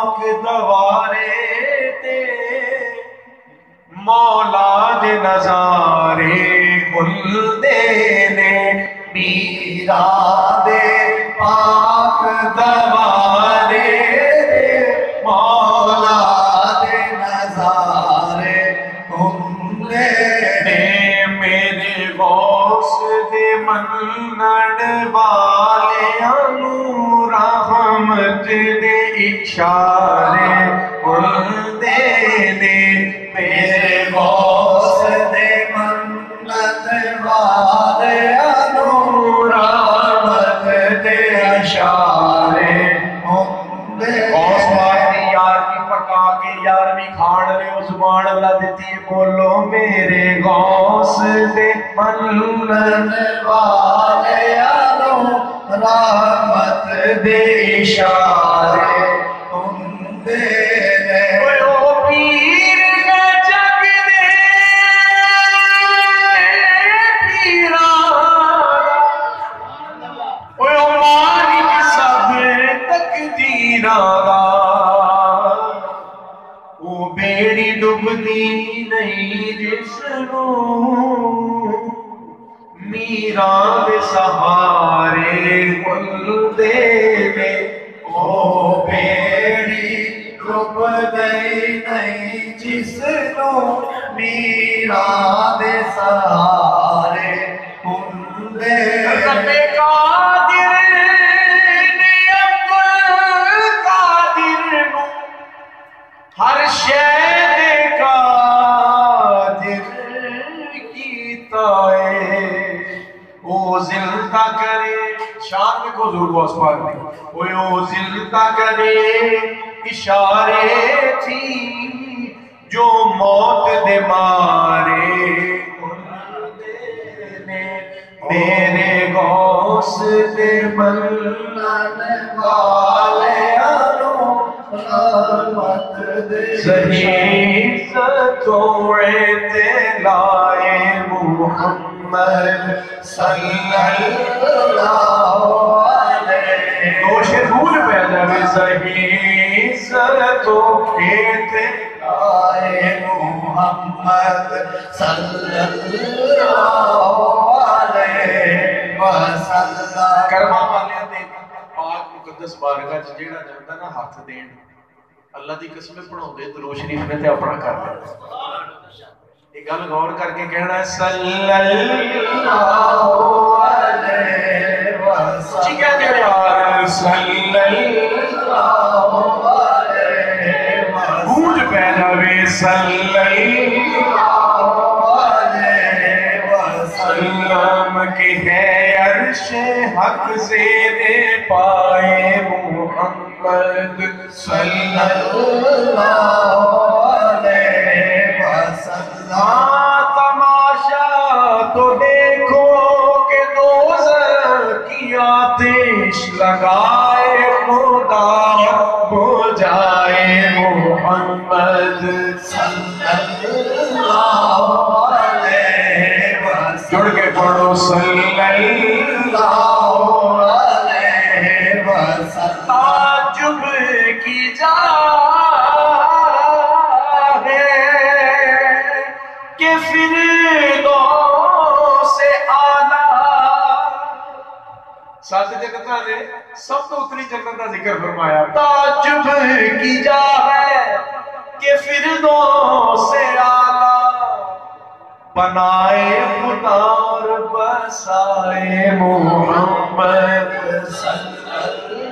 پاک دوارے تے مولا دے نظارے کھل دے نے میرا دے پاک دوارے تے مولا دے نظارے کھل دے نے میرے غوث دے منن والیاں نو رحمت دے اشارے کھل دے نے میرے غوث دے منن والیاں نو رحمت دے اشارے کھل دے غوث پاک دی یارویں پکا کے یارویں کھاڑ لے او زبان اللہ دیتی بولو میرے غوث دے منن والیاں نو رحمت دے اشارے کھل دے او پیر دا جگ دے پیرا او مالک سب تقدیراں دا او بیڑی ڈبدی نہیں جس نوں میران دے سہارے کھل دے نے او بیڑی ڈبدی نہیں جس نوں میران دے سہارے کھل دے نے قادر نے عبد قادر نوں ہر شے دے قادر کیتا ہے او زلتا کرے شان میں کو ضرور غوث پاک نہیں او زلتا کرے اشارے تھی جو موت دے مارے کھل دے نے میرے غوث دے منن والیاں نو رحمت دے صحیح ستوعے تے لائے محمد صلی اللہ علیہ دو شیر بھول پہ جاوے صحیح ستوعے تے لائے محمد صلی اللہ علیہ وسلم کرما والے دے پاک مقدس بارگاہ جیڑا جاندہ نا ہاتھ دین اللہ دی قسمیں پڑھاؤں دے درود شریف میں تے اپنا کر دے ایک گل غور کر کے کہنا ہے صلی اللہ علیہ وسلم جی کیا دے یار صلی اللہ علیہ وسلم گونج پہنوے صلی اللہ علیہ وسلم کہ ہے عرش حق سے دے پائے محمد صلی اللہ علیہ وسلم تماشا تو دیکھو کہ دوزخ کی آتش لگائے خدا بجھائے محمد صلی اللہ علیہ وسلم جڑ کے پڑھو صلی اللہ علیہ وسلم تعجب کی جا کہ فردوس سے آلہ ساتھ جنتہ نے سب تو اتنی جنت کا ذکر فرمایا تعجب کی جا ہے کہ فردوس سے آلہ بنائے خدا اور بسائے محمد صلی اللہ